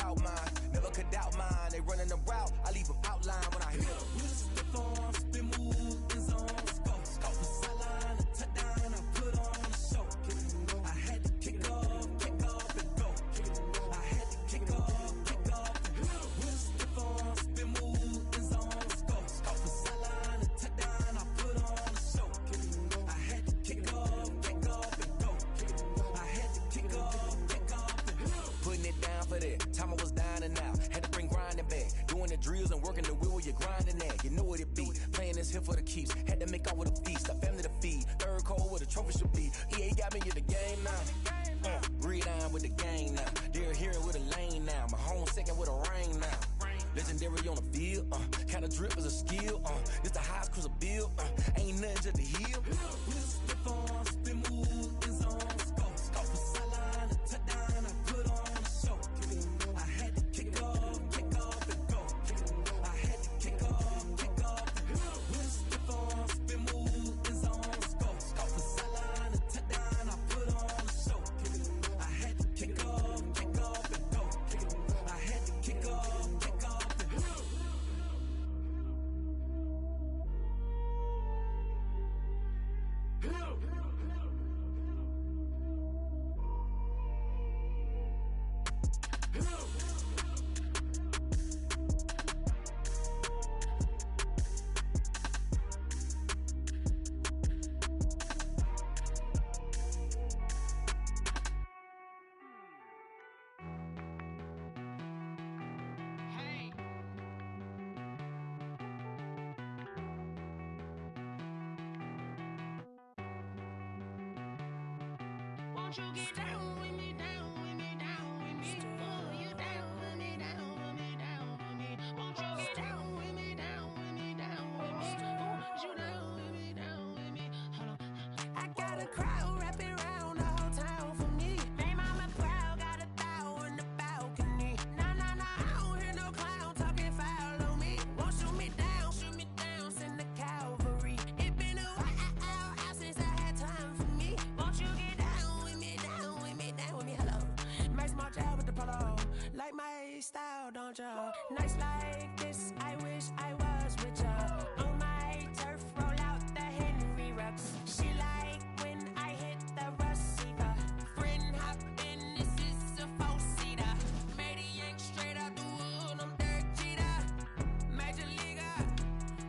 without mine. Never could doubt mine. They running the route, I leave them outline when I hear them. Step on, spin move, in zone, scope. Scope the sideline, a touchdown, I put on a show. I had to kick off and go. I had to kick off and go. Step on, spin move, in zone, scope. Scope the sideline, a touchdown, I put on a show. I had to kick off and go. I had to kick off and go. Putting it down for that. Time I was down and out. Had to bring grinding back. Doing the drills and working the wheel where you're grinding at. You know what it be. Playing this here for the keeps. Had to make out with a feast. A family to feed. Third cold where the trophy should be. EA got me in the game now. Read on with the gang now. They're here with a lane now. My home second with a rain now. Legendary on the field. Kinda drip is a skill. This the highest cruiser bill. Ain't nothing just to heal. Step on, spin move, in zone, scope. Scope the sideline, a touchdown, I put on a show. I had to kick off and go. I had to kick off and go. Step on, spin move, in zone, scope. Scope the sideline, a touchdown, I put on a show. I had to kick off and go. I had to kick off and go. Won't you get down with me, down with me, down with me? Oh, you down with me, down with me, down with me. Won't you get down with me, down with me, down with me? Oh, you down with me, down with me? Hold on. I got a crowd wrapping around the whole town for me. They mama proud, got a thou in the balcony. Nah, I don't hear no clown talking foul on me. Won't shoot me down, send the cavalry. It been a while since I had time for me. Won't you get down with me, down with me, down with me? Hello. Max March out with the polo. Like my style, don't ya? Nights like this, I wish I was with ya. On my turf, roll out the Henry Rux. She like when I hit the receiver. Friend hop in, this is a four-seater. Maniac straight out the wood, I'm Derek Jeter. Major leaguer,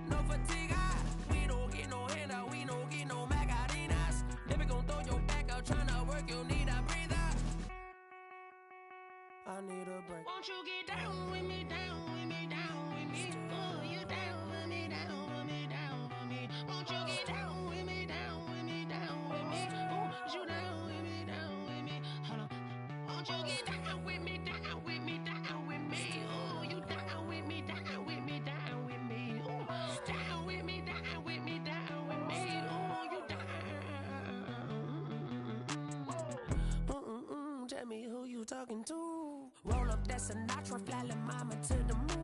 no fatigue. We don't get no handout, we don't get no Macarinas. Never gon' throw your back out, tryna work, you need a breather. I need a break. Won't you get down with me, down with me, down with me? Oh, you down with me, down with me, down with me? Won't you get down with me, down with me, down with me? Oh, you down with me, down with me? Hold on. Won't you get down with me, down with me, down with me? Oh, you down with me, down with me, down with me? Oh, down with me, down with me, down with me? Oh, you down. Tell me who you talking to. Roll up that Sinatra, fly la mama to the moon.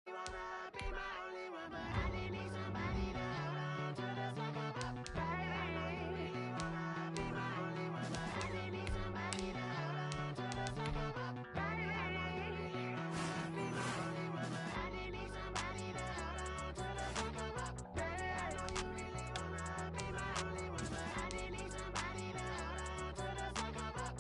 You wanna be my only one, but I didn't need somebody to hold on to the sucker up. Baby, I know you really wanna be my only one, but I didn't need somebody to hold on to the sucker up. Baby, I know you really wanna be my only one, but I didn't need somebody to hold on to the sucker up. Baby, I know you really wanna be my only one, but I didn't need somebody to hold on to the sucker up.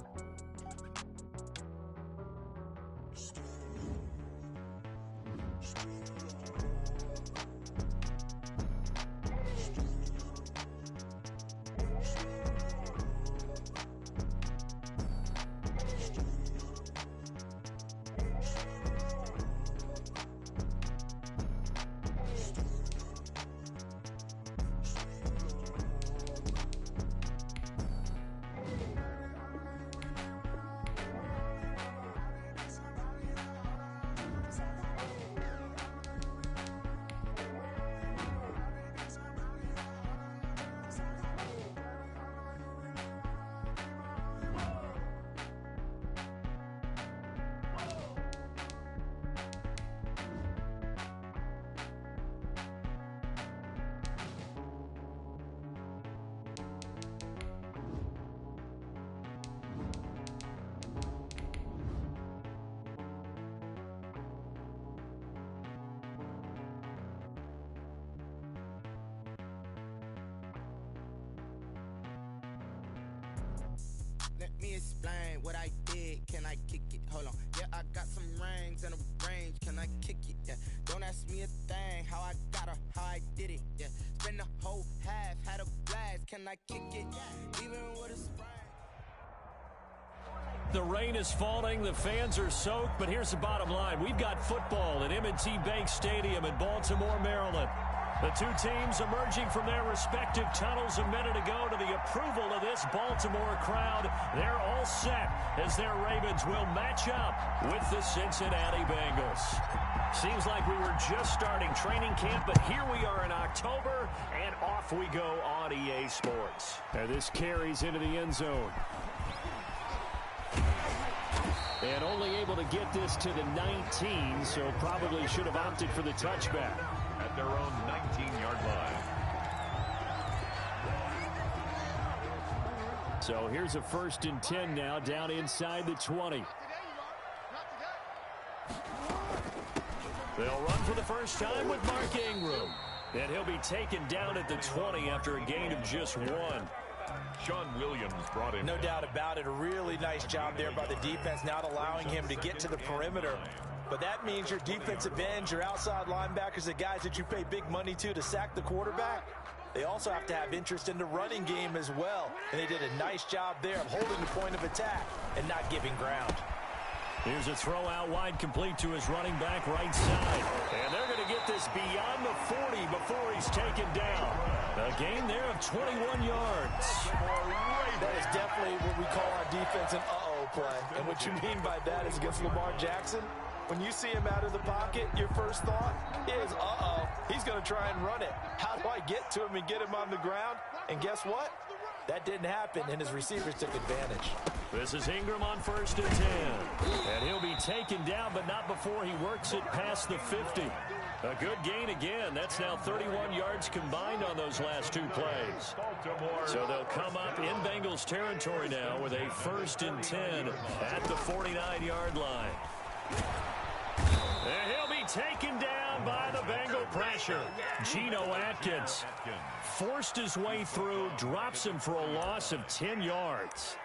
what I did, can I kick it? Hold on, yeah, I got some rings and a range, can I kick it? Yeah, don't ask me a thing, how I got her, how I did it. Yeah, spend the whole half, had a blast, can I kick it? Even with a sprain. The rain is falling, the fans are soaked, but here's the bottom line. We've got football at M&T Bank Stadium in Baltimore, Maryland. The two teams emerging from their respective tunnels a minute ago to the approval of this Baltimore crowd. They're all set as their Ravens will match up with the Cincinnati Bengals. Seems like we were just starting training camp, but here we are in October, and off we go on EA Sports. And this carries into the end zone. And only able to get this to the 19, so probably should have opted for the touchback. At their own 19-yard line. So here's a 1st and 10 now, down inside the 20. They'll run for the first time with Mark Ingram. And he'll be taken down at the 20 after a gain of just 1. Sean Williams brought in. No doubt about it. A really nice job there by the defense, not allowing him to get to the perimeter. But that means your defensive ends, your outside linebackers, the guys that you pay big money to sack the quarterback, they also have to have interest in the running game as well. And they did a nice job there of holding the point of attack and not giving ground. Here's a throw out wide, complete to his running back right side. And they're going to get this beyond the 40 before he's taken down. A gain there of 21 yards. That is definitely what we call our defense an uh-oh play. And what you mean by that is against Lamar Jackson, when you see him out of the pocket, your first thought is, uh-oh, he's going to try and run it. How do I get to him and get him on the ground? And guess what? That didn't happen, and his receivers took advantage. This is Ingram on 1st and 10. And he'll be taken down, but not before he works it past the 50. A good gain again. That's now 31 yards combined on those last two plays. So they'll come up in Bengals territory now with a 1st and 10 at the 49-yard line. And he'll be taken down by the Bengal pressure. Geno Atkins forced his way through, drops him for a loss of 10 yards.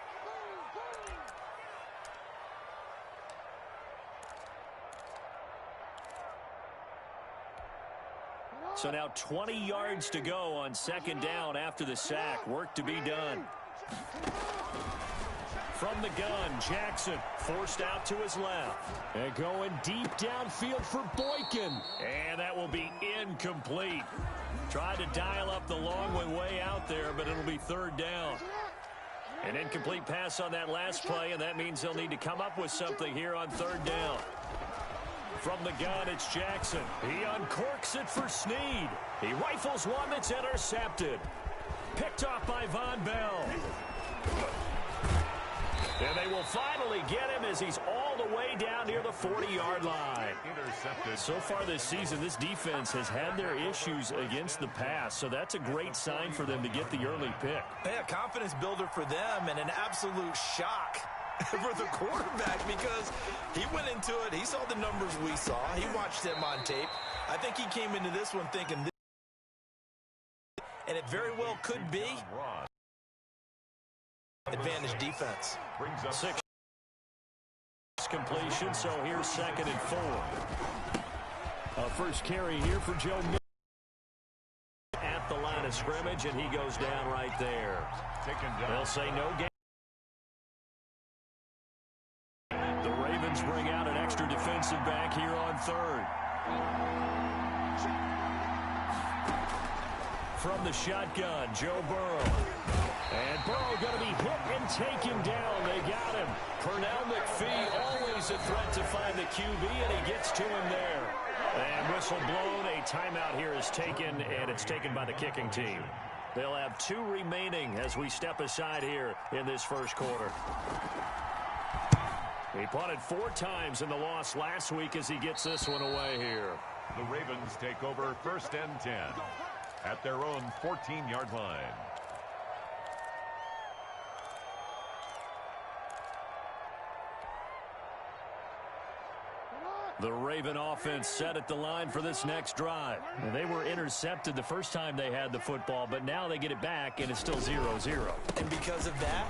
So now 20 yards to go on 2nd down after the sack. Work to be done. From the gun, Jackson forced out to his left. And going deep downfield for Boykin. And that will be incomplete. Tried to dial up the long way out there, but it'll be 3rd down. An incomplete pass on that last play, and that means they'll need to come up with something here on 3rd down. From the gun, it's Jackson. He uncorks it for Snead. He rifles one that's intercepted. Picked off by Von Bell. And they will finally get him as he's all the way down near the 40-yard line. Intercepted. So far this season, this defense has had their issues against the pass, so that's a great sign for them to get the early pick. Yeah, confidence builder for them and an absolute shock for the quarterback because he went into it. He saw the numbers we saw. He watched them on tape. I think he came into this one thinking this, and it very well could be advantage defense. Brings up 6 completion, so here's 2nd and 4. First carry here for Joe Mixon at the line of scrimmage, and he goes down right there. taken down. They'll say no game. The Ravens bring out an extra defensive back here on 3rd. From the shotgun, Joe Burrow. And Burrow going to be hit and taken down. They got him. Pernell McPhee, always a threat to find the QB, and he gets to him there. And whistle blown. A timeout here is taken, and it's taken by the kicking team. They'll have 2 remaining as we step aside here in this first quarter. He punted 4 times in the loss last week as he gets this one away here. The Ravens take over 1st and 10 at their own 14-yard line. The Raven offense set at the line for this next drive. And they were intercepted the first time they had the football, but now they get it back, and it's still 0-0. And because of that,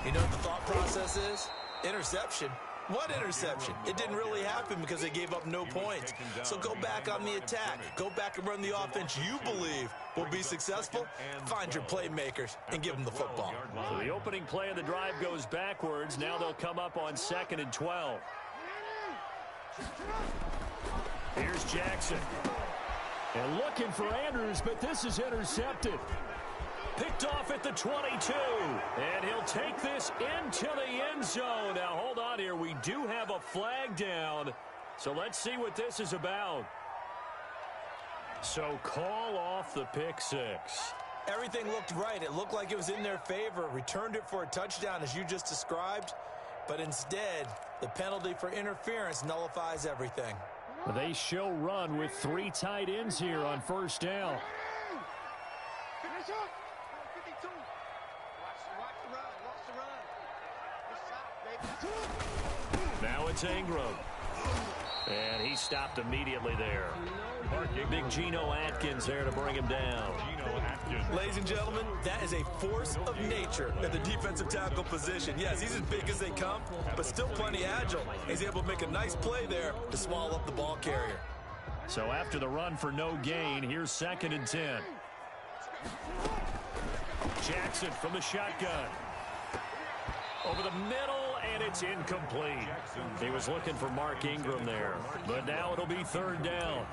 you know what the thought process is? Interception? What interception? It didn't really happen because they gave up no points. So go back on the attack. Go back and run the offense you believe will be successful. Find your playmakers and give them the football. So the opening play of the drive goes backwards. Now they'll come up on 2nd and 12. Here's Jackson. And looking for Andrews, but this is intercepted. Picked off at the 22. And he'll take this into the end zone. Now, hold on here. We do have a flag down. So let's see what this is about. So call off the pick six. Everything looked right. It looked like it was in their favor. Returned it for a touchdown, as you just described. But instead, the penalty for interference nullifies everything. They show run with 3 tight ends here on first down. Now it's Ingram. And he stopped immediately there. Big Geno Atkins there to bring him down. Ladies and gentlemen, that is a force of nature at the defensive tackle position. Yes, he's as big as they come, but still plenty agile. He's able to make a nice play there to swallow up the ball carrier. So after the run for no gain, here's 2nd and 10. Jackson from the shotgun. Over the middle, and it's incomplete. He was looking for Mark Ingram there, but now it'll be 3rd down.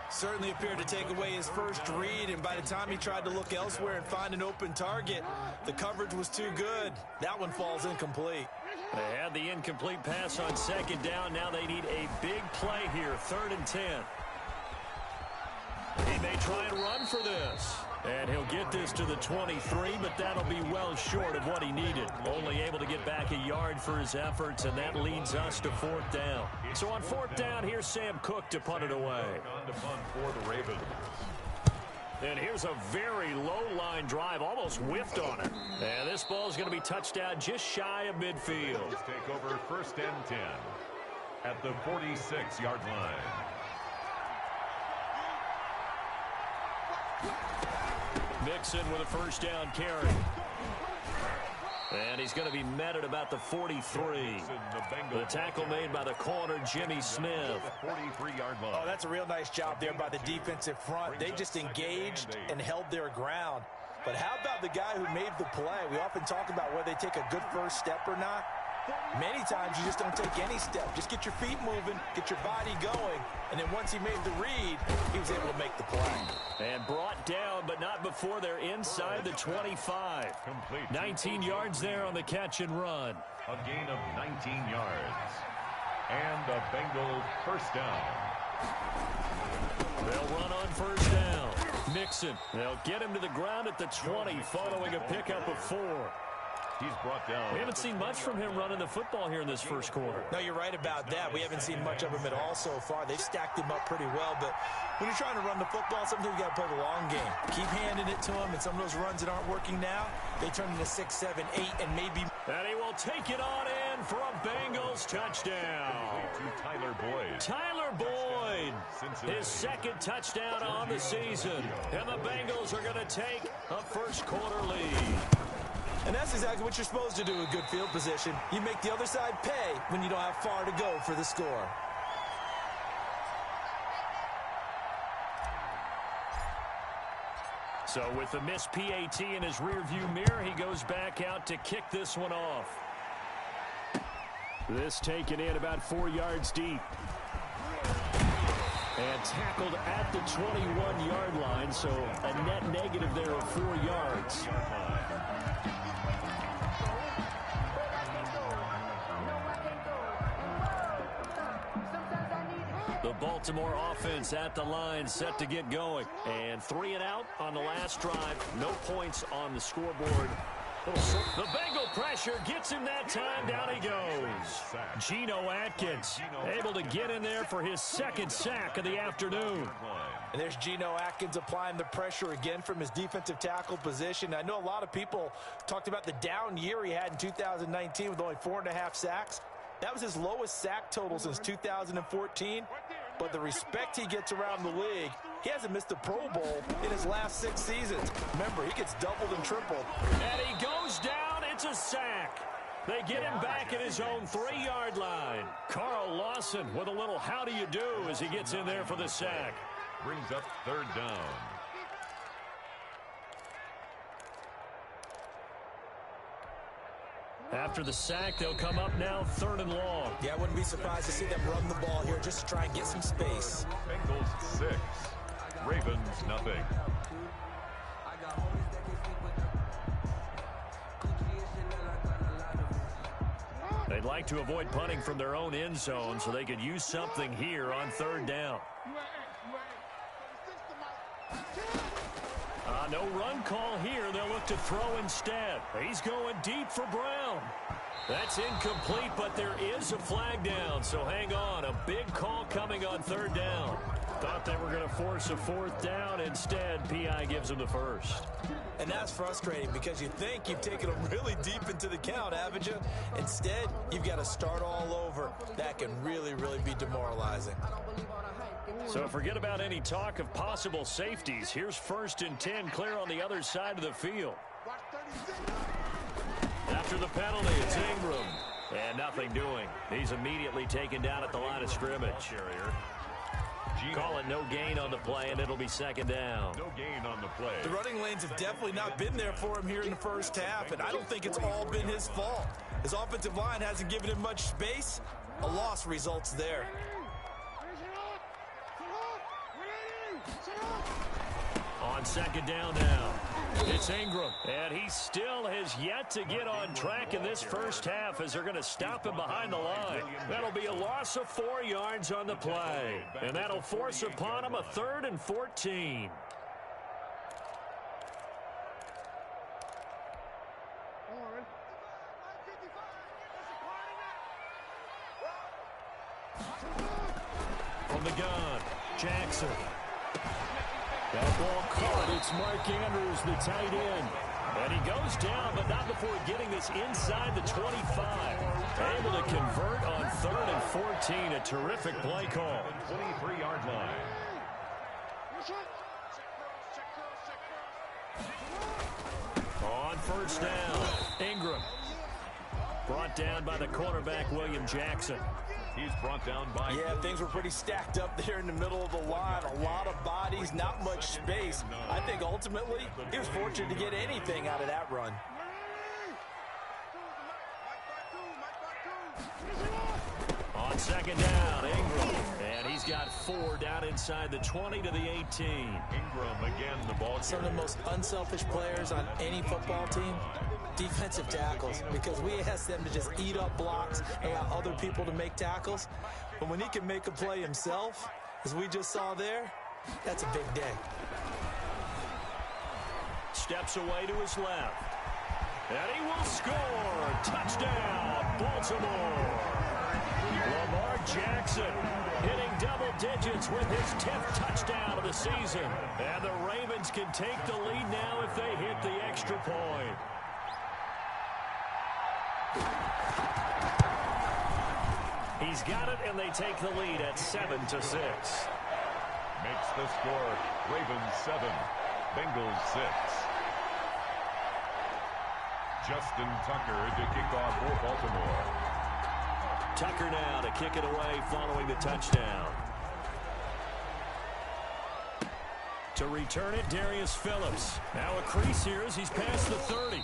Certainly appeared to take away his first read, and by the time he tried to look elsewhere and find an open target, the coverage was too good. That one falls incomplete. They had the incomplete pass on 2nd down. Now they need a big play here, 3rd and 10. He may try and run for this. And he'll get this to the 23, but that'll be well short of what he needed. Only able to get back a yard for his efforts, and that leads us to 4th down. So on 4th down, here's Sam Cook to punt it away. On to punt for the Ravens. And here's a very low-line drive, almost whiffed on it. And this ball is going to be touched down just shy of midfield. Take over 1st and 10 at the 46-yard line. Mixon with a first down carry. And he's going to be met at about the 43. The tackle made by the corner, Jimmy Smith. 43-yard line. Oh, that's a real nice job there by the defensive front. They just engaged and held their ground. But how about the guy who made the play? We often talk about whether they take a good first step or not. Many times you just don't take any step. Just get your feet moving, get your body going, and then once he made the read, he was able to make the play. And brought down, but not before they're inside the 25. 19 yards there on the catch and run. A gain of 19 yards. And the Bengals first down. They'll run on first down. Mixon. They'll get him to the ground at the 20 following a pickup of 4. He's brought down. We haven't seen much from him running the football here in this first quarter. No, you're right about that. We haven't seen much of him at all so far. They've stacked him up pretty well, but when you're trying to run the football, sometimes you got to play the long game. Keep handing it to him, and some of those runs that aren't working now, they turn into 6, 7, 8, and maybe. And he will take it on in for a Bengals touchdown. To Tyler Boyd. Tyler Boyd, his 2nd touchdown on the season. And the Bengals are going to take a first quarter lead. And that's exactly what you're supposed to do with good field position. You make the other side pay when you don't have far to go for the score. So with the missed PAT in his rearview mirror, he goes back out to kick this one off. This taken in about 4 yards deep. And tackled at the 21-yard line, so a net negative there of 4 yards. The Baltimore offense at the line, set to get going. And 3 and out on the last drive. No points on the scoreboard. The Bengal pressure gets him that time. Down he goes. Geno Atkins able to get in there for his 2nd sack of the afternoon. And there's Geno Atkins applying the pressure again from his defensive tackle position. I know a lot of people talked about the down year he had in 2019 with only 4.5 sacks. That was his lowest sack total since 2014. But the respect he gets around the league, he hasn't missed a Pro Bowl in his last 6 seasons. Remember, he gets doubled and tripled. And he goes down. It's a sack. They get him back at his own 3-yard line. Carl Lawson with a little how do you do as he gets in there for the sack. Brings up 3rd down. After the sack, they'll come up now 3rd and long. Yeah, I wouldn't be surprised to see them run the ball here just to try and get some space. Bengals 6, Ravens nothing. They'd like to avoid punting from their own end zone so they could use something here on 3rd down. No run call here. They'll look to throw instead. He's going deep for Brown. That's incomplete, but there is a flag down, so hang on. A big call coming on 3rd down. Thought they were going to force a 4th down. Instead, P.I. gives them the first. And that's frustrating because you think you've taken them really deep into the count, haven't you? Instead, you've got to start all over. That can really, really be demoralizing. So forget about any talk of possible safeties. Here's 1st and 10, clear on the other side of the field. After the penalty, it's Ingram. And nothing doing. He's immediately taken down at the line of scrimmage. Call it no gain on the play, and it'll be 2nd down. No gain on the play. The running lanes have definitely not been there for him here in the first half, and I don't think it's all been his fault. His offensive line hasn't given him much space. A loss results there. On 2nd down now, it's Ingram. And he still has yet to get on track in this first half as they're going to stop him behind the line. That'll be a loss of 4 yards on the play. And that'll force upon him a 3rd and 14. From the gun, Jackson. That ball caught. It's Mark Andrews, the tight end. And he goes down, but not before getting this inside the 25. Able to convert on 3rd and 14. A terrific play call. 23-yard line. On 1st down, Ingram. Brought down by the cornerback, William Jackson. He's brought down by... Yeah, things were pretty stacked up there in the middle of the line. A lot of bodies, not much space. I think ultimately he was fortunate to get anything out of that run. On 2nd down, Ingram. And he's got 4 down inside the 20 to the 18. Ingram again, the ball. Some of the most unselfish players on any football team, defensive tackles, because we ask them to just eat up blocks and allow other people to make tackles. But when he can make a play himself, as we just saw there, that's a big day. Steps away to his left. And he will score. Touchdown, Baltimore. Lamar Jackson hitting double digits with his 10th touchdown of the season. And the Ravens can take the lead now if they hit the extra point. He's got it, and they take the lead at 7-6. Makes the score Ravens 7, Bengals 6. Justin Tucker to kick off for Baltimore. Tucker now to kick it away following the touchdown. To return it, Darius Phillips. Now a crease here as he's past the 30.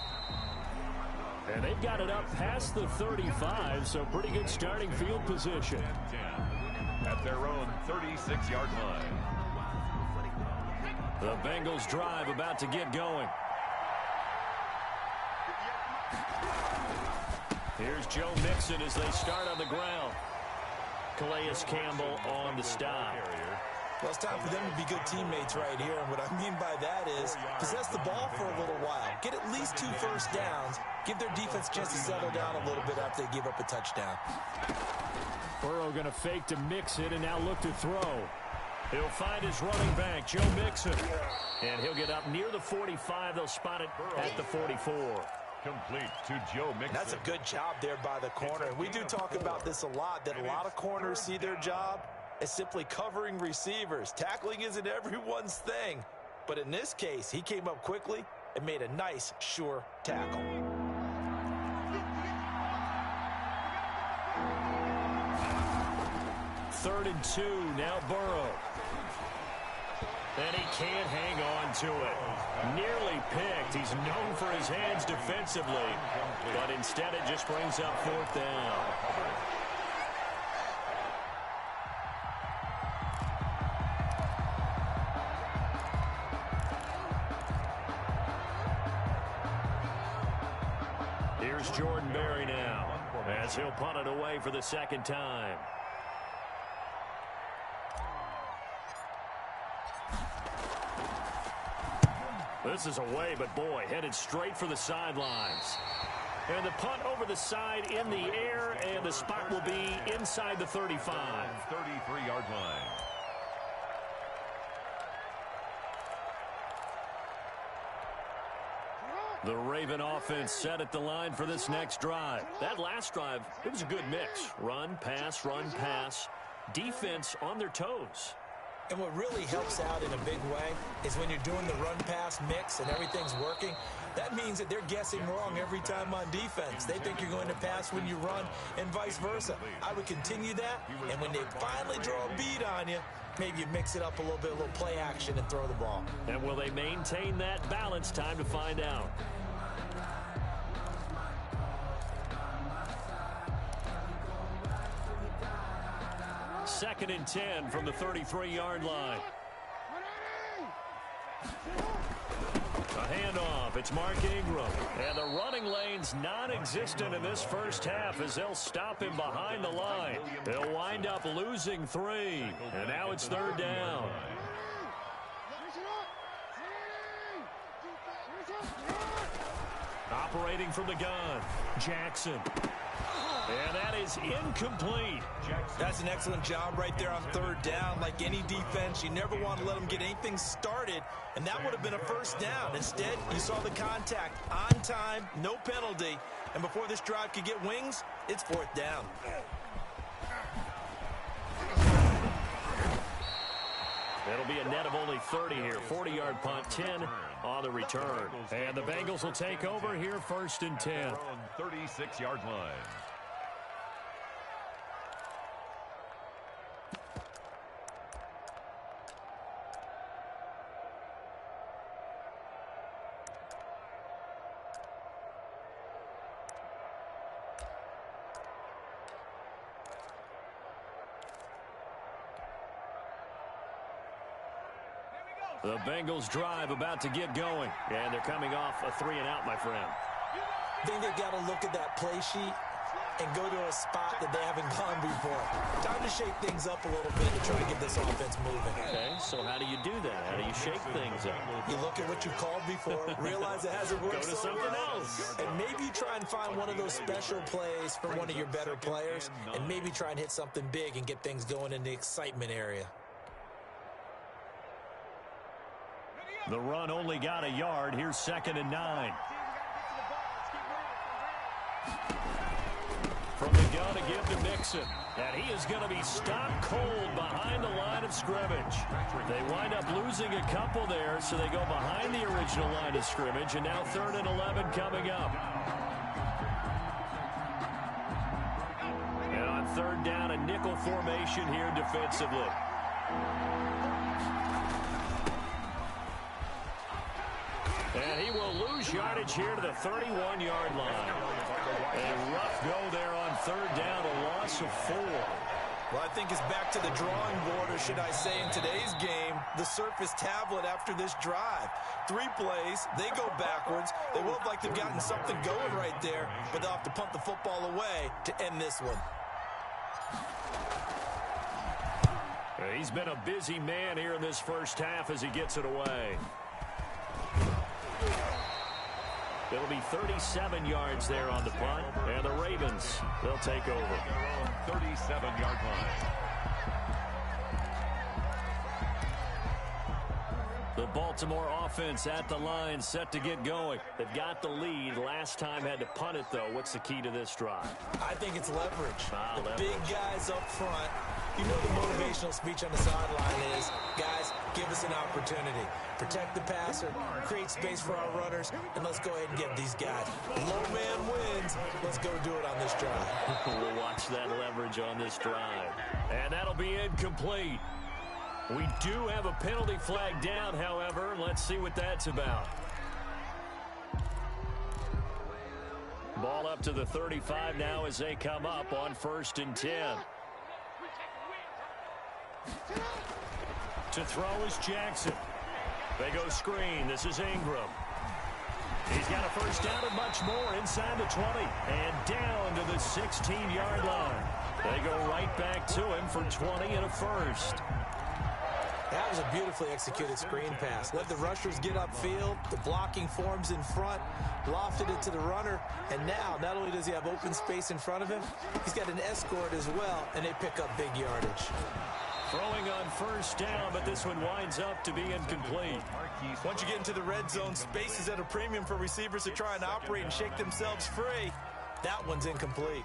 And they've got it up past the 35, so pretty good starting field position. 10 at their own 36-yard line. The Bengals drive about to get going. Here's Joe Mixon as they start on the ground. Calais Campbell on the stop. Well, it's time for them to be good teammates right here. And what I mean by that is possess the ball for a little while. Get at least 2 first downs. Give their defense a chance to settle down a little bit after they give up a touchdown. Burrow going to fake to Mixon and now look to throw. He'll find his running back, Joe Mixon. And he'll get up near the 45. They'll spot it at the 44. Complete to Joe Mixon. That's a good job there by the corner. We do talk about this a lot, that a lot of corners see their job as simply covering receivers. Tackling isn't everyone's thing. But in this case, he came up quickly and made a nice, sure tackle. 3rd and 2. Now Burrow. And he can't hang on to it. Nearly picked. He's known for his hands defensively. But instead it just brings up 4th down. Here's Jordan Berry now as he'll punt it away for the 2nd time. This is away, but boy, headed straight for the sidelines. And the punt over the side in the air, and the spot will be inside the 35. 33-yard line. The Raven offense set at the line for this next drive. That last drive, it was a good mix. Run, pass, defense on their toes. And what really helps out in a big way is when you're doing the run-pass mix and everything's working, that means that they're guessing wrong every time on defense. They think you're going to pass when you run and vice versa. I would continue that, and when they finally draw a bead on you, maybe you mix it up a little bit, a little play action and throw the ball. And will they maintain that balance? Time to find out. Second and 10 from the 33-yard line. A handoff. It's Mark Ingram. And the running lane's non-existent in this first half as they'll stop him behind the line. They'll wind up losing 3. And now it's 3rd down. Operating from the gun, Jackson. And that is incomplete. That's an excellent job right there on 3rd down. Like any defense, you never want to let them get anything started, and that would have been a 1st down. Instead, you saw the contact on time, no penalty, and before this drive could get wings, it's 4th down. It'll be a net of only 30 here. 40-yard punt, 10 on the return. And the Bengals will take over here 1st and 10. 36-yard line. The Bengals drive about to get going. And they're coming off a 3-and-out, my friend. I think they've got to look at that play sheet and go to a spot that they haven't gone before. Time to shake things up a little bit to try to get this offense moving. Okay, so how do you do that? How do you shake things up? You look at what you called before, realize it hasn't worked. Go to something else. And maybe you try and find one of those special plays from one of your better players, and maybe try and hit something big and get things going in the excitement area. The run only got a yard. Here's 2nd and 9. From the gun to give to Mixon. And he is going to be stopped cold behind the line of scrimmage. They wind up losing a couple there, so they go behind the original line of scrimmage. And now 3rd and 11 coming up. And on 3rd down, a nickel formation here defensively. And he will lose yardage here to the 31-yard line. A rough go there on 3rd down, a loss of 4. Well, I think it's back to the drawing board, or should I say in today's game, the Surface tablet after this drive. 3 plays, they go backwards. They will have like they've gotten something going right there, but they'll have to punt the football away to end this one. He's been a busy man here in this first half as he gets it away. It'll be 37 yards there on the punt, and the Ravens, they'll take over. 37-yard line. The Baltimore offense at the line, set to get going. They've got the lead. Last time had to punt it, though. What's the key to this drive? I think it's leverage. The leverage. Big guys up front. You know the motivational speech on the sideline is, guys, give us an opportunity. Protect the passer, create space for our runners, and let's go ahead and get these guys. Low man wins. Let's go do it on this drive. We'll watch that leverage on this drive. And that'll be incomplete. We do have a penalty flag down, however. Let's see what that's about. Ball up to the 35 now as they come up on 1st and 10. To throw is Jackson. They go screen. This is Ingram. He's got a first down and much more inside the 20. And down to the 16-yard line. They go right back to him for 20 and a first. That was a beautifully executed screen pass. Let the rushers get upfield. The blocking forms in front. Lofted it to the runner. And now, not only does he have open space in front of him, he's got an escort as well, and they pick up big yardage. Throwing on first down, but this one winds up to be incomplete. Once you get into the red zone, space is at a premium for receivers to try and operate and shake themselves free. That one's incomplete.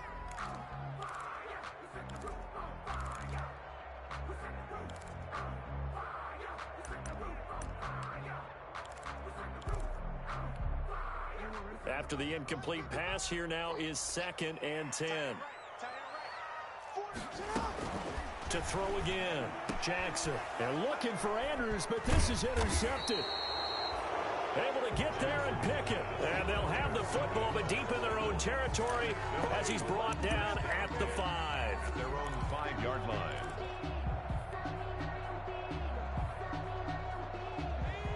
After the incomplete pass, here now is 2nd and 10. To throw again, Jackson. And looking for Andrews, but this is intercepted. Able to get there and pick it. And they'll have the football, but deep in their own territory as he's brought down at the 5. Their own 5-yard line.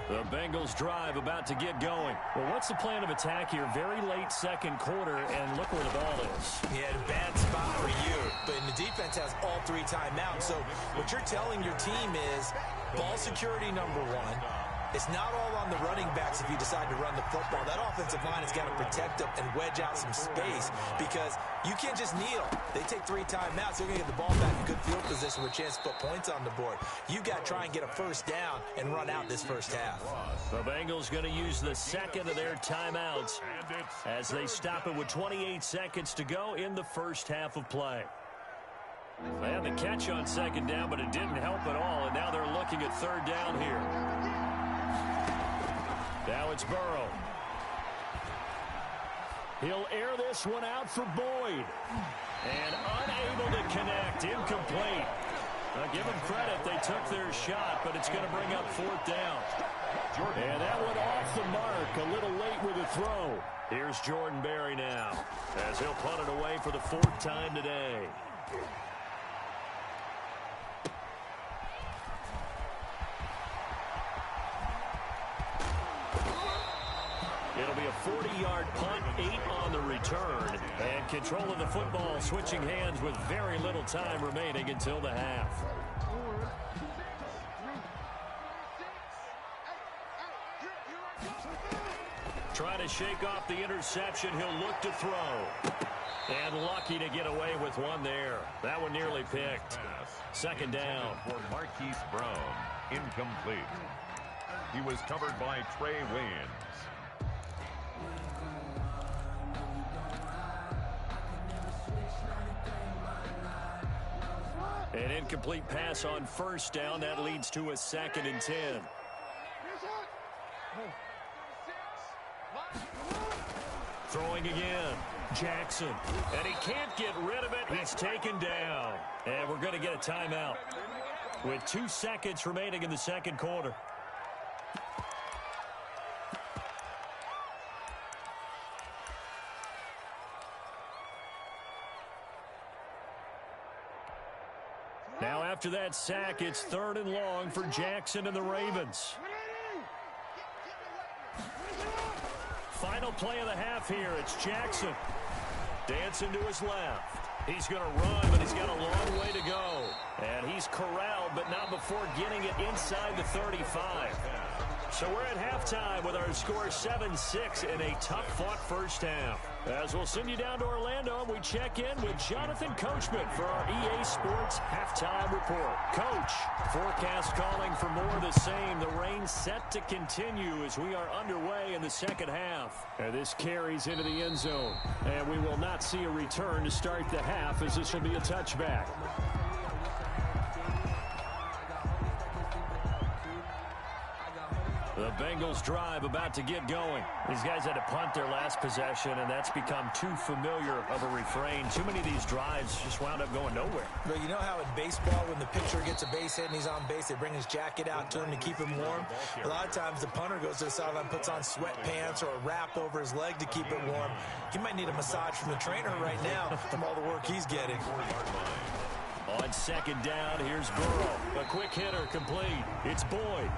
The Bengals drive about to get going. Well, what's the plan of attack here? Very late second quarter, and look where the ball is. Yeah, a bad spot for you. But the defense has all 3 timeouts. So what you're telling your team is ball security number 1. It's not all on the running backs if you decide to run the football. That offensive line has got to protect them and wedge out some space because you can't just kneel. They take 3 timeouts. They're going to get the ball back in good field position with a chance to put points on the board. You've got to try and get a first down and run out this first half. The Bengals going to use the second of their timeouts as they stop it with 28 seconds to go in the first half of play. They had the catch on 2nd down, but it didn't help at all, and now they're looking at 3rd down here. Now it's Burrow. He'll air this one out for Boyd. And unable to connect. Incomplete. Now give them credit. They took their shot, but it's going to bring up 4th down. And that one off the mark. A little late with the throw. Here's Jordan Berry now as he'll punt it away for the 4th time today. It'll be a 40-yard punt, 8 on the return, and control of the football switching hands with very little time remaining until the half. Trying to shake off the interception, he'll look to throw. And lucky to get away with one there. That one nearly picked. 2nd down. For Marquise Brown, incomplete. He was covered by Trey Waynes. An incomplete pass on 1st down. That leads to a 2nd and 10. Throwing again. Jackson. And he can't get rid of it. He's taken down. And we're going to get a timeout with 2 seconds remaining in the 2nd quarter. Now after that sack, it's 3rd and long for Jackson and the Ravens. Final play of the half here. It's Jackson. Dancing to his left. He's going to run, but he's got a long way to go. And he's corralled, but not before getting it inside the 35. So we're at halftime with our score 7-6 in a tough-fought first half. As we'll send you down to Orlando, and we check in with Jonathan Coachman for our EA Sports Halftime Report. Coach, forecast calling for more of the same. The rain set to continue as we are underway in the 2nd half. And this carries into the end zone. And we will not see a return to start the half as this will be a touchback. The The Bengals drive about to get going. These guys had to punt their last possession, and that's become too familiar of a refrain. Too many of these drives just wound up going nowhere. But you know how in baseball, when the pitcher gets a base hit and he's on base, they bring his jacket out to him to keep him warm? A lot of times the punter goes to the sideline, puts on sweatpants or a wrap over his leg to keep it warm. He might need a massage from the trainer right now from all the work he's getting. On second down, here's Burrow. A quick hitter complete. It's Boyd.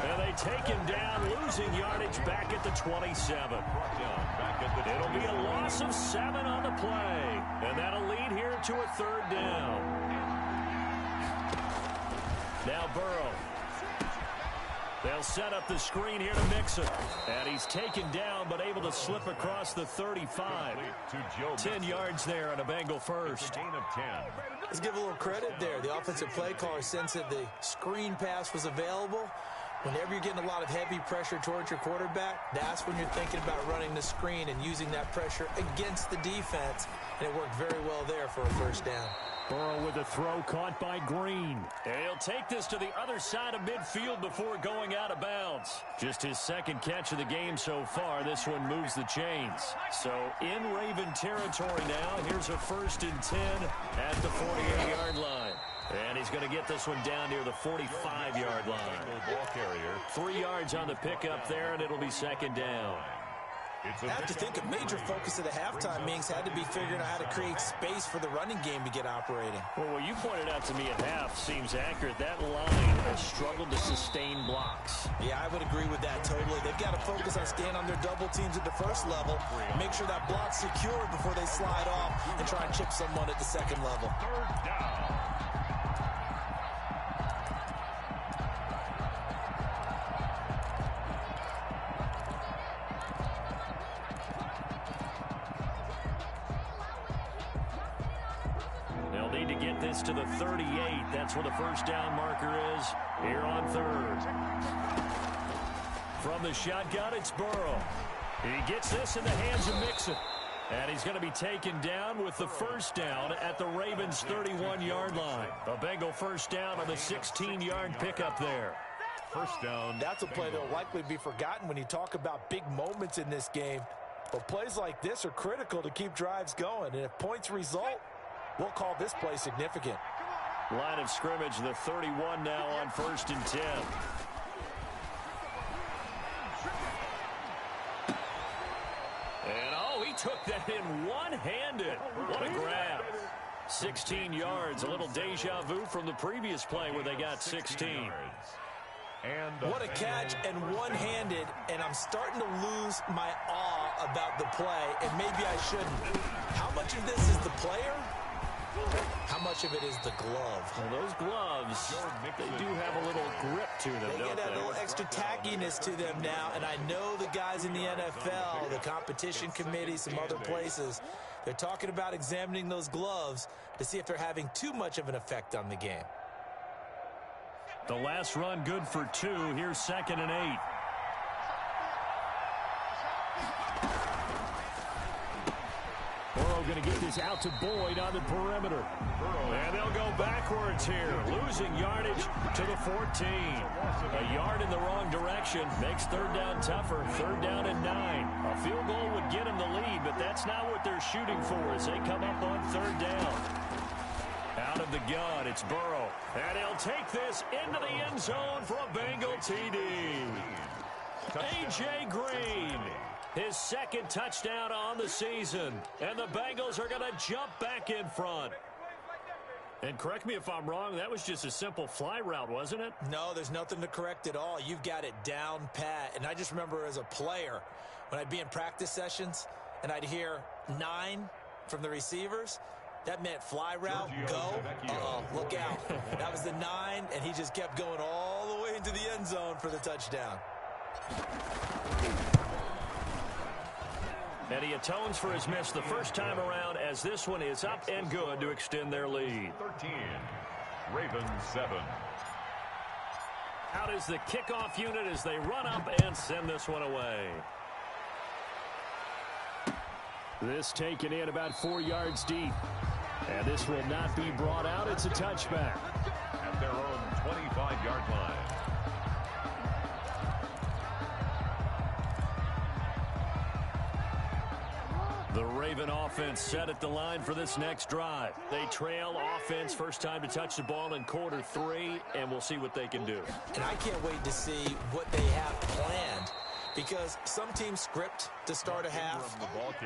And they take him down, losing yardage back at the 27. It'll be a loss of 7 on the play. And that'll lead here to a third down. Now Burrow. They'll set up the screen here to Mixon. And he's taken down, but able to slip across the 35. 10 yards there on a Bengal first. Let's give a little credit there. The offensive play caller sensed that the screen pass was available. Whenever you're getting a lot of heavy pressure towards your quarterback, that's when you're thinking about running the screen and using that pressure against the defense. And it worked very well there for a first down. Burrow with a throw caught by Green. And he'll take this to the other side of midfield before going out of bounds. Just his second catch of the game so far. This one moves the chains. So in Raven territory now. Here's a 1st and 10 at the 48-yard line. And he's going to get this one down near the 45-yard line. 3 yards on the pickup there, and it'll be second down. I have to think a major focus of the halftime meetings had to be figuring out how to create space for the running game to get operating. Well, what you pointed out to me at half seems accurate. That line has struggled to sustain blocks. Yeah, I would agree with that totally. They've got to focus on staying on their double teams at the first level, make sure that block's secured before they slide off and try and chip someone at the second level. Third down. To the 38. That's where the first down marker is here on third. From the shotgun, it's Burrow. He gets this in the hands of Mixon. And he's going to be taken down with the first down at the Ravens' 31-yard line. A Bengal first down on the 16-yard pickup there. First down. That's a play that will likely be forgotten when you talk about big moments in this game. But plays like this are critical to keep drives going. And if points result, we'll call this play significant. Line of scrimmage, the 31 now on 1st and 10. And he took that in one-handed. What a grab. 16 yards, a little deja vu from the previous play where they got 16. What a catch and one-handed, and I'm starting to lose my awe about the play, and maybe I shouldn't. How much of this is the player? How much of it is the glove? Well, those gloves, they do have a little grip to them, They don't get a they? little extra tackiness to them now, and I know the guys in the NFL, the competition committee, some other places, they're talking about examining those gloves to see if they're having too much of an effect on the game. The last run good for 2. Here's 2nd and 8. Burrow going to get this out to Boyd on the perimeter. And they'll go backwards here, losing yardage to the 14. A yard in the wrong direction makes third down tougher. 3rd down and 9. A field goal would get them the lead, but that's not what they're shooting for as they come up on 3rd down. Out of the gun, it's Burrow. And he'll take this into the end zone for a Bengal TD. A.J. Green. His 2nd touchdown on the season. And the Bengals are going to jump back in front. And correct me if I'm wrong, that was just a simple fly route, wasn't it? No, there's nothing to correct at all. You've got it down pat. And I just remember as a player, when I'd be in practice sessions and I'd hear 9 from the receivers, that meant fly route, go. Look out. That was the 9, and he just kept going all the way into the end zone for the touchdown. And he atones for his miss the first time around as this one is up and good to extend their lead. 13, Ravens 7. Out is the kickoff unit as they run up and send this one away. This taken in about 4 yards deep. And this will not be brought out. It's a touchback. At their own 25-yard line. Raven offense set at the line for this next drive. They trail offense, first time to touch the ball in quarter 3, and we'll see what they can do. And I can't wait to see what they have planned, because some teams script to start a half.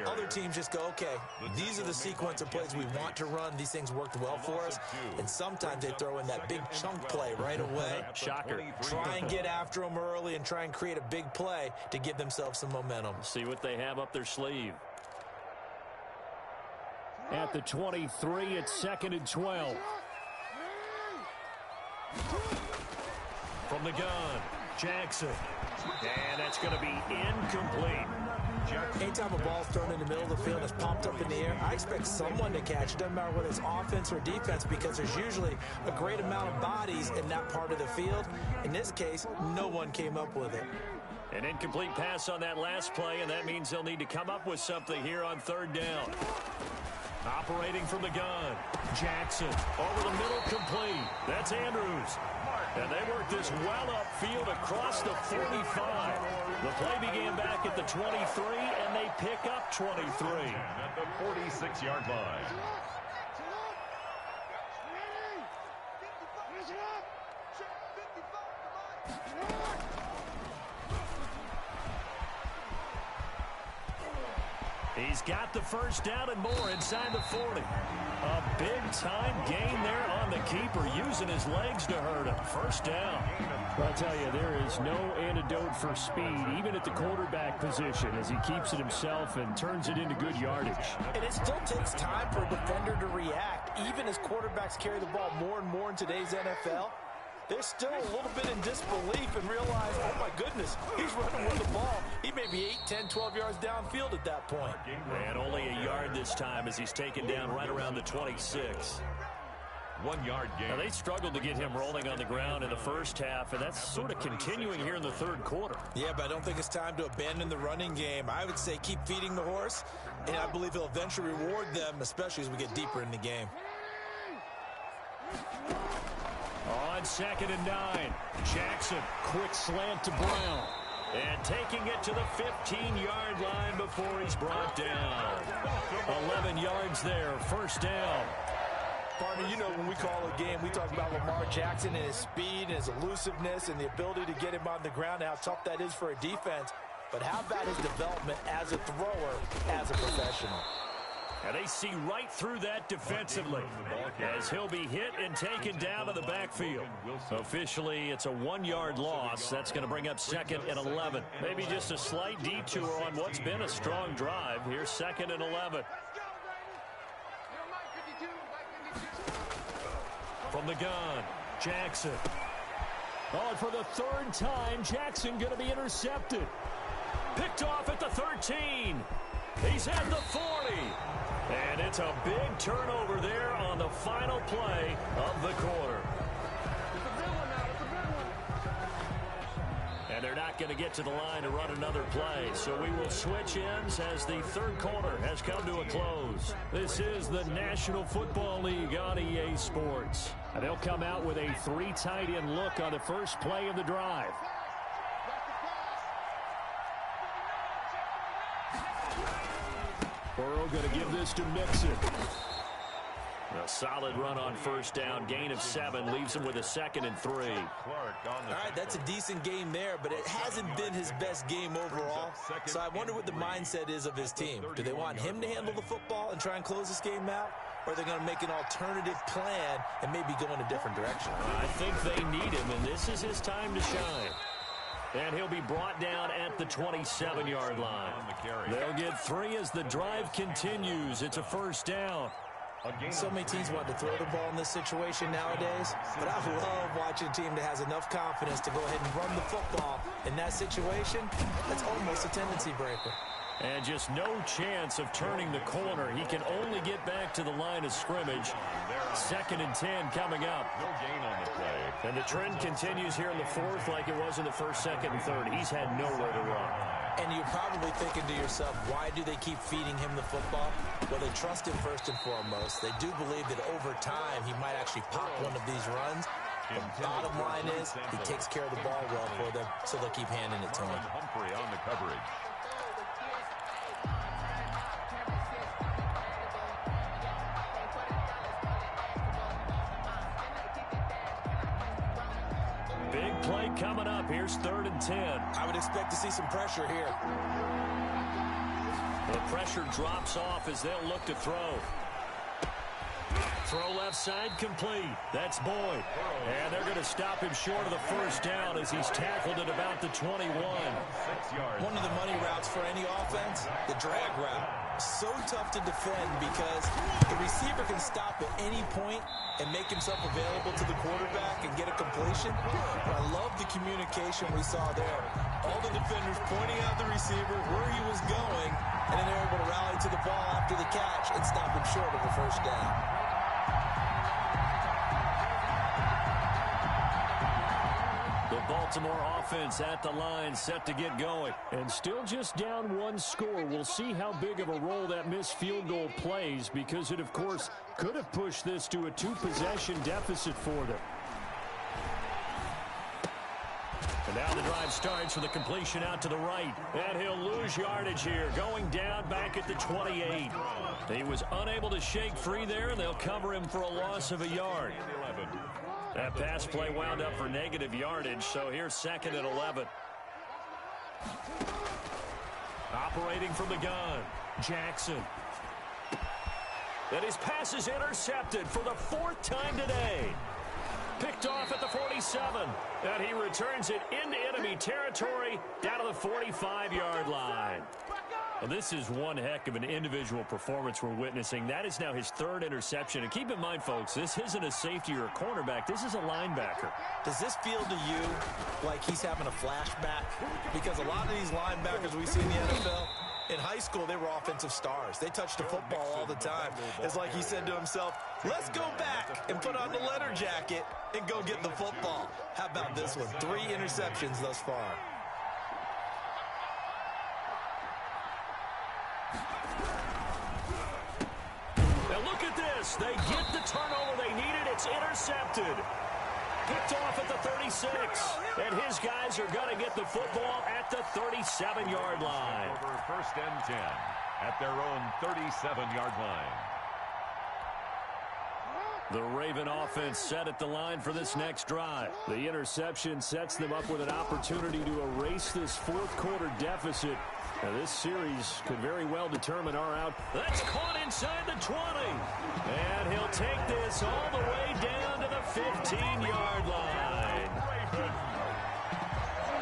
Other teams just go, okay, these are the sequence of plays we want to run. These things worked well for us. And sometimes they throw in that big chunk play right away. Shocker. Try and get after them early and try and create a big play to give themselves some momentum. See what they have up their sleeve. At the 23, it's 2nd and 12. From the gun, Jackson. And that's going to be incomplete. Anytime a ball's thrown in the middle of the field, it's popped up in the air, I expect someone to catch it. Doesn't matter whether it's offense or defense, because there's usually a great amount of bodies in that part of the field. In this case, no one came up with it. An incomplete pass on that last play, and that means they'll need to come up with something here on 3rd down. Operating from the gun, Jackson over the middle, complete. That's Andrews. And they work this well upfield across the 45. The play began back at the 23, and they pick up 23. At the 46-yard line. He's got the first down and more inside the 40. A big-time gain there on the keeper, using his legs to hurt him. First down. I'll tell you, there is no antidote for speed, even at the quarterback position, as he keeps it himself and turns it into good yardage. And it still takes time for a defender to react, even as quarterbacks carry the ball more and more in today's NFL. They're still a little bit in disbelief and realize, oh my goodness, he's running with the ball. He may be 8, 10, 12 yards downfield at that point. And only a yard this time as he's taken down right around the 26. 1 yard gain. Now, they struggled to get him rolling on the ground in the first half, and that's sort of continuing here in the 3rd quarter. Yeah, but I don't think it's time to abandon the running game. I would say keep feeding the horse, and I believe he'll eventually reward them, especially as we get deeper in the game. On 2nd and 9, Jackson, quick slant to Brown. And taking it to the 15-yard line before he's brought down. 11 yards there, first down. Partner, you know when we call a game, we talk about Lamar Jackson and his speed and his elusiveness and the ability to get him on the ground and how tough that is for a defense. But how about his development as a thrower, as a professional? And they see right through that defensively as he'll be hit and taken down to the backfield. Officially, it's a 1-yard loss. That's going to bring up 2nd and 11. Maybe just a slight detour on what's been a strong drive. Here's 2nd and 11. From the gun, Jackson. Oh, and for the 3rd time, Jackson going to be intercepted. Picked off at the 13. He's at the 40. And it's a big turnover there on the final play of the quarter. And they're not going to get to the line to run another play. So we will switch ends as the 3rd quarter has come to a close. This is the National Football League on EA Sports. And they'll come out with a 3 tight end look on the first play of the drive. Burrow going to give this to Mixon. A solid run on first down. Gain of 7 leaves him with a 2nd and 3. All right, that's a decent game there, but it hasn't been his best game overall. So I wonder what the mindset is of his team. Do they want him to handle the football and try and close this game out? Or are they going to make an alternative plan and maybe go in a different direction? I think they need him, and this is his time to shine. And he'll be brought down at the 27-yard line. They'll get 3 as the drive continues. It's a first down. So many teams want to throw the ball in this situation nowadays, but I love watching a team that has enough confidence to go ahead and run the football in that situation. That's almost a tendency breaker. And just no chance of turning the corner. He can only get back to the line of scrimmage. 2nd and 10 coming up. No gain on the play. And the trend continues here in the 4th like it was in the 1st, 2nd, and 3rd. He's had nowhere to run. And you're probably thinking to yourself, why do they keep feeding him the football? Well, they trust him first and foremost. They do believe that over time he might actually pop one of these runs. The bottom line is he takes care of the ball well for them, so they'll keep handing it to him. Humphrey on the coverage. Big play coming up. Here's 3rd and 10. I would expect to see some pressure here. The pressure drops off as they'll look to throw. Throw left side complete. That's Boyd. And they're going to stop him short of the first down as he's tackled at about the 21. 6 yards. One of the money routes for any offense, the drag route. So tough to defend because the receiver can stop at any point and make himself available to the quarterback and get a completion. But I love the communication we saw there. All the defenders pointing out the receiver where he was going, and then they're able to rally to the ball after the catch and stop him short of the first down. The Baltimore offense at the line, set to get going. And still just down 1 score. We'll see how big of a role that missed field goal plays because it, of course, could have pushed this to a 2-possession deficit for them. And now the drive starts with a completion out to the right. And he'll lose yardage here, going down back at the 28. He was unable to shake free there, and they'll cover him for a loss of a yard. That pass play wound up for negative yardage, so here's 2nd and 11. Operating from the gun, Jackson. And his pass is intercepted for the 4th time today. Picked off at the 47. And he returns it into enemy territory down to the 45-yard line. Well, this is one heck of an individual performance we're witnessing. That is now his 3rd interception. And keep in mind, folks, this isn't a safety or a cornerback. This is a linebacker. Does this feel to you like he's having a flashback? Because a lot of these linebackers we see in the NFL, in high school, they were offensive stars. They touched the football all the time. It's like he said to himself, let's go back and put on the leather jacket and go get the football. How about this one? 3 interceptions thus far. They get the turnover they needed. It's intercepted. Picked off at the 36. And his guys are going to get the football at the 37-yard line. Over 1st and 10 at their own 37-yard line. The Raven offense set at the line for this next drive. The interception sets them up with an opportunity to erase this 4th quarter deficit. Now, this series could very well determine our out. That's caught inside the 20. And he'll take this all the way down to the 15-yard line.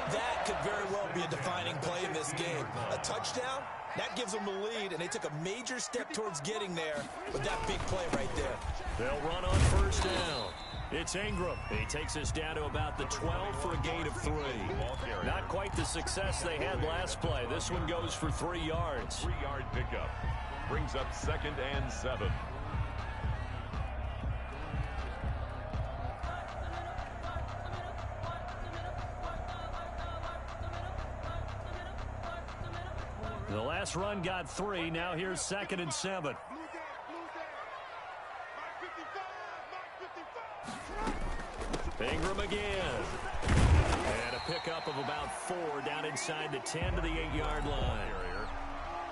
That could very well be a defining play in this game. A touchdown, that gives them the lead, and they took a major step towards getting there with that big play right there. They'll run on 1st down. It's Ingram. He takes us down to about the 12 for a gain of 3. Not quite the success they had last play. This one goes for 3 yards. 3-yard pickup. Brings up 2nd and 7. The last run got 3. Now here's 2nd and 7. Ingram again. And a pickup of about 4 down inside the 10 to the 8-yard line.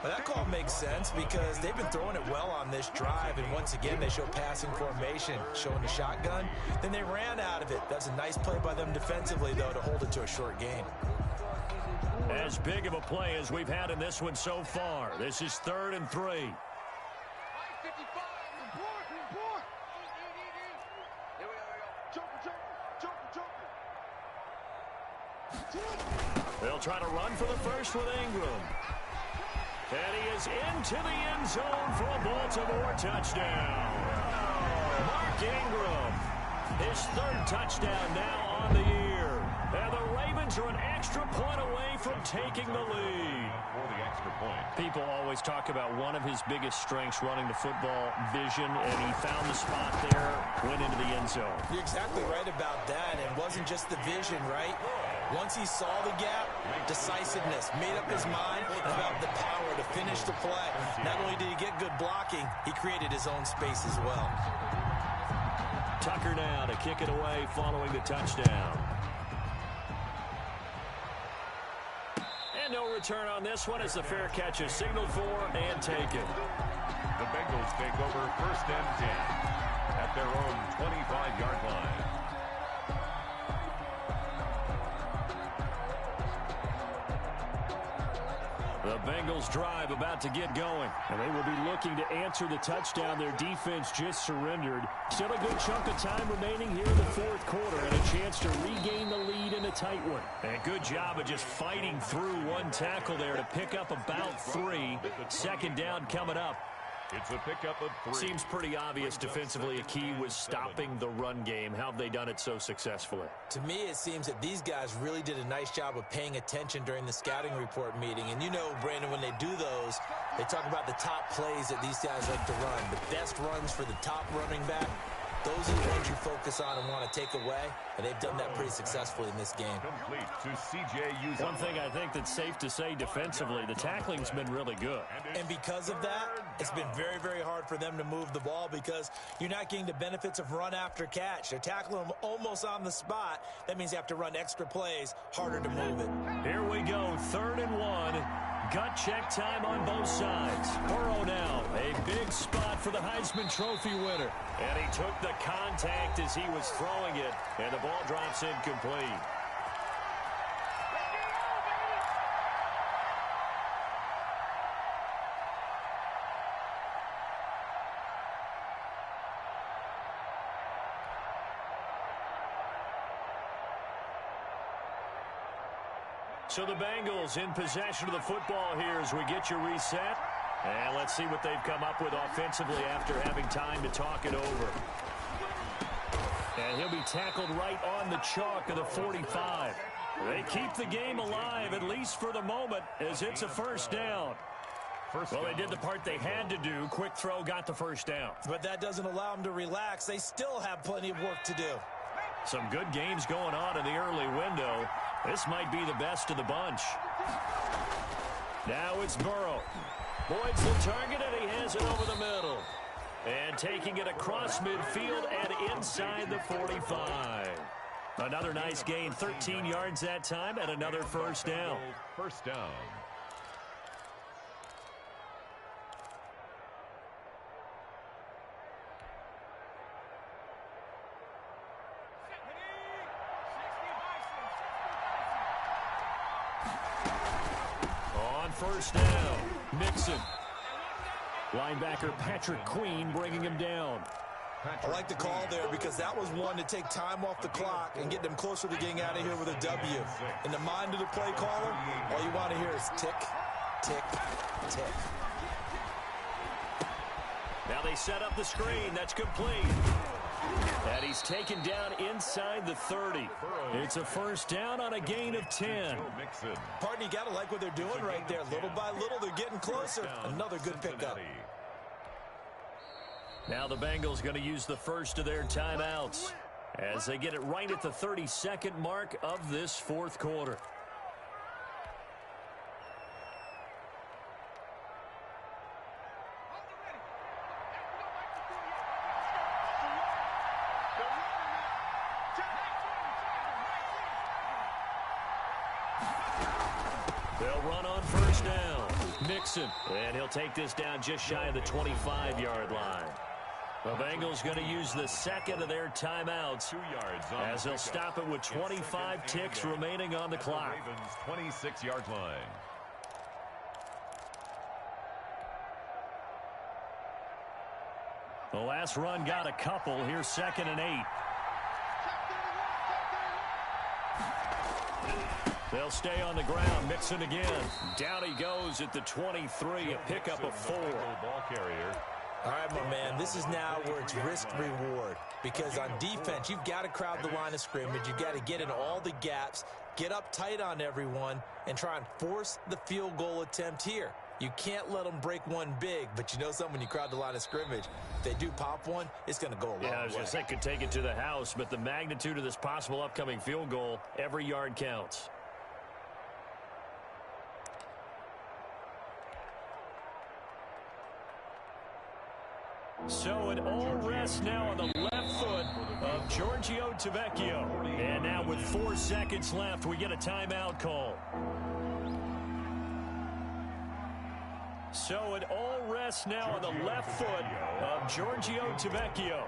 Well, that call makes sense because they've been throwing it well on this drive, and once again they show passing formation, showing the shotgun. Then they ran out of it. That's a nice play by them defensively, though, to hold it to a short gain. As big of a play as we've had in this one so far. This is 3rd and 3. They'll try to run for the first with Ingram. And he is into the end zone for a Baltimore touchdown. Mark Ingram, his 3rd touchdown now on the year. And the Ravens are an extra point away from taking the lead. For the extra point. People always talk about one of his biggest strengths running the football, vision, and he found the spot there, went into the end zone. You're exactly right about that. It wasn't just the vision, right? Once he saw the gap, decisiveness, made up his mind about the power to finish the play. Not only did he get good blocking, he created his own space as well. Tucker now to kick it away following the touchdown. And no return on this one as the fair catch is signaled for and taken. The Bengals take over 1st and 10 at their own 25-yard line. The Bengals drive about to get going. And they will be looking to answer the touchdown their defense just surrendered. Still a good chunk of time remaining here in the fourth quarter and a chance to regain the lead in a tight one. And good job of just fighting through one tackle there to pick up about 3. Second down coming up. It's a pickup of 3. Seems pretty obvious defensively a key was stopping the run game. How have they done it so successfully? To me, it seems that these guys really did a nice job of paying attention during the scouting report meeting. And you know, Brandon, when they do those, they talk about the top plays that these guys like to run. The best runs for the top running back. Those are the ones you focus on and want to take away, and they've done that pretty successfully in this game. Complete to C.J. Uzomah. One thing I think that's safe to say defensively, the tackling's been really good. And because of that, it's been very, very hard for them to move the ball because you're not getting the benefits of run after catch. They're tackling them almost on the spot. That means you have to run extra plays, harder to move it. Here we go, 3rd and 1. Gut check time on both sides. Burrow now, a big spot for the Heisman Trophy winner. And he took the contact as he was throwing it, and the ball drops incomplete. So the Bengals in possession of the football here as we get you reset. And let's see what they've come up with offensively after having time to talk it over. And he'll be tackled right on the chalk of the 45. They keep the game alive, at least for the moment, as it's a first down. Well, they did the part they had to do. Quick throw, got the first down. But that doesn't allow them to relax. They still have plenty of work to do. Some good games going on in the early window. This might be the best of the bunch. Now it's Burrow. Boyd's the target, and he has it over the middle. And taking it across midfield and inside the 45. Another nice gain, 13 yards that time, and another first down. First down. First down, Mixon. Linebacker Patrick Queen bringing him down. I like the call there because that was one to take time off the clock and get them closer to getting out of here with a W. In the mind of the play caller, all you want to hear is tick, tick, tick. Now they set up the screen. That's complete. And he's taken down inside the 30. It's a first down on a gain of 10. Pardon, you got to like what they're doing right there. Little by little, they're getting closer. Another good pickup. Now the Bengals going to use the first of their timeouts as they get it right at the 32nd mark of this fourth quarter. They'll run on first down. Mixon. And he'll take this down just shy of the 25-yard line. The Bengals going to use the second of their timeouts 2 yards as they'll stop it with 25 ticks remaining on the clock. Ravens 26-yard line. The last run got a couple. Here's 2nd and 8. They'll stay on the ground. Mixon again. Down he goes at the 23. A pickup of 4. Ball carrier. All right, my man, this is now where it's risk-reward. Because on defense, you've got to crowd the line of scrimmage. You've got to get in all the gaps, get up tight on everyone, and try and force the field goal attempt here. You can't let them break one big, but you know something, when you crowd the line of scrimmage, if they do pop one, it's going to go a long way. Yeah, I was going to say, could take it to the house, but the magnitude of this possible upcoming field goal, every yard counts. So it all rests now on the left foot of Giorgio Tavecchio. And now with 4 seconds left, we get a timeout call. So it all rests now on the left foot of Giorgio Tavecchio.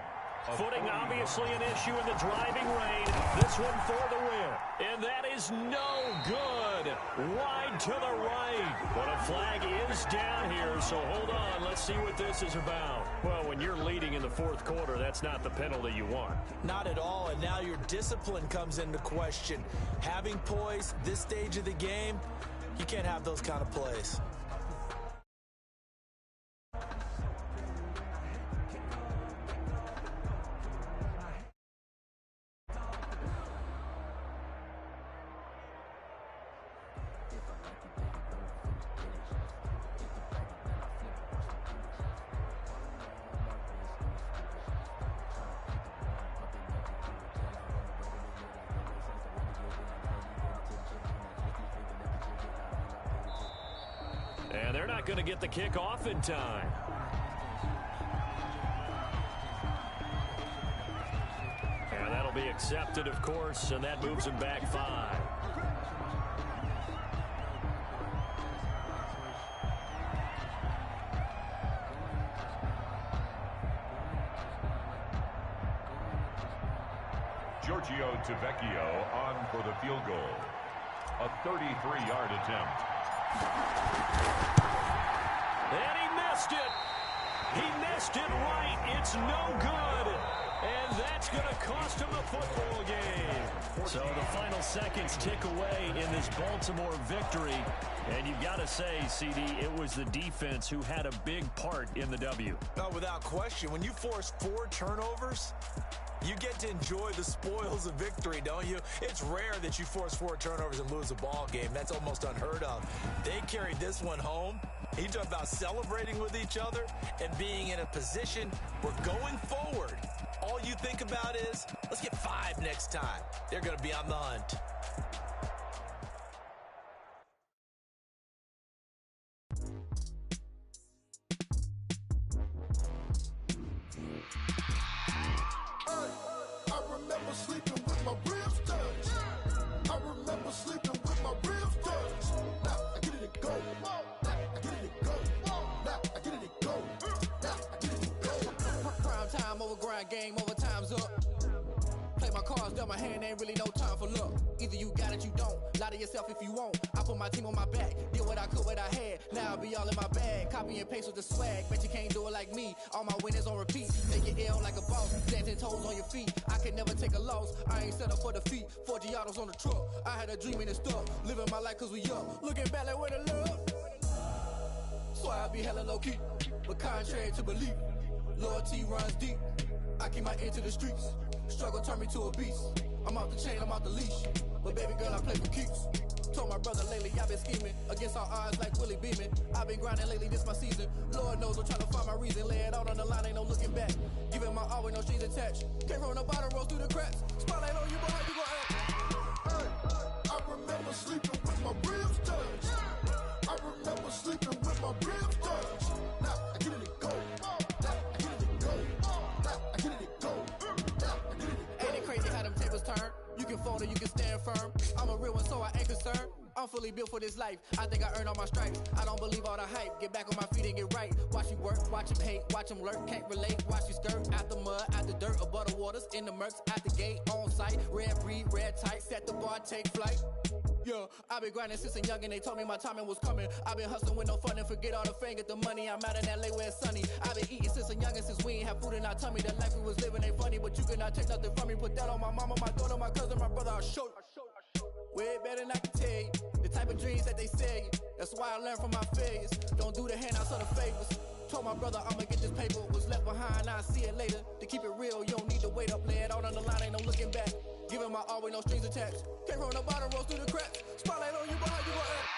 Footing obviously an issue in the driving rain. This one for the win. And that is no good. it. Wide to the right. But a flag is down here, so hold on. Let's see what this is about. Well, when you're leading in the fourth quarter, that's not the penalty you want. Not at all, and now your discipline comes into question. Having poise this stage of the game, you can't have those kind of plays. And they're not going to get the kick off in time. And that'll be accepted, of course, and that moves them back 5. Giorgio Tavecchio on for the field goal. A 33-yard attempt. And he missed it. He missed it right. It's no good. And that's going to cost him a football game. So the final seconds tick away in this Baltimore victory. And you've got to say, CD, it was the defense who had a big part in the W. No, without question. When you force 4 turnovers, you get to enjoy the spoils of victory, don't you? It's rare that you force 4 turnovers and lose a ball game. That's almost unheard of. They carried this one home. He talked about celebrating with each other and being in a position where going forward, all you think about is, let's get 5 next time. They're going to be on the hunt. Game over, time's up. Play my cards, dealt my hand, ain't really no time for luck. Either you got it, you don't. Lie to yourself if you won't. I put my team on my back, did what I could, what I had. Now I'll be all in my bag. Copy and paste with the swag. Bet you can't do it like me. All my winners on repeat. Take your L like a boss. Dancing toes on your feet. I can never take a loss. I ain't set up for defeat. 4 Giottos on the truck. I had a dream and it stuck. Living my life cause we up. Looking back like where the love. So I be hella low key. But contrary to belief, loyalty runs deep. I keep my ear to the streets. Struggle turned me to a beast. I'm off the chain, I'm off the leash. But baby girl, I play for keeps. Told my brother lately, I've been scheming. Against all odds like Willie Beeman. I've been grinding lately, this my season. Lord knows I'm trying to find my reason. Lay it out on the line, ain't no looking back. Giving my all with no strings attached. Came from the bottom, roll through the cracks. Spotlight on you, boy, how you gon' act? I remember sleeping with my ribs touched. I remember sleeping with my ribs touched. Now I get it go. You can fold or you can stand firm. I'm a real one, so I ain't concerned. I'm fully built for this life. I think I earned all my stripes. I don't believe all the hype. Get back on my feet and get right. Watch you work, watch him hate, watch him lurk. Can't relate, watch you skirt. Out the mud, out the dirt, above the waters, in the murks, out the gate, on site. Red breed, red tight, set the bar, take flight. Yeah, I've been grinding since a young and they told me my timing was coming. I've been hustling with no fun and forget all the fame, get the money. I'm out in LA where it's sunny. I've been eating since a young and since we ain't have food in our tummy. The life we was living ain't funny, but you cannot take nothing from me. Put that on my mama, my daughter, my cousin, my brother, I'll show you. Way better than I can tell you. The type of dreams that they sell you. That's why I learned from my failures. Don't do the handouts or the favors. Told my brother I'ma get this paper. Was left behind, I'll see it later. To keep it real, you don't need to wait up. Lay it out on the line, ain't no looking back. Giving my all with no strings attached. Came from the bottom, rose through the cracks. Spotlight on you, boy, how you gon' act?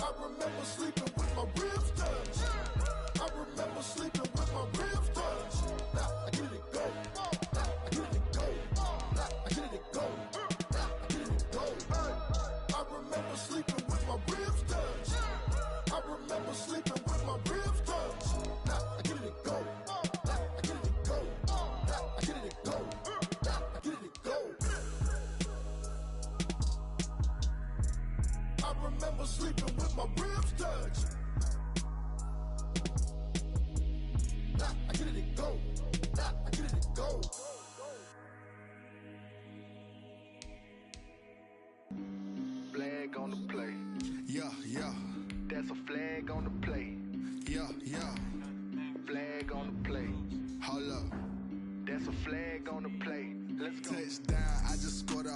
I remember sleeping with my ribs touched. I remember sleeping with my ribs touched. Now I get it go. Now I get it go. Now I get it go. Now I get it go. I remember sleeping with my ribs touched. I remember sleeping with my ribs touched. Now I get it go. Now I get it go. Now I get it go. Now I get it go. I remember sleeping with my ribs touched. Now I get it go. Now I get it go. Black touchdown. I just scored a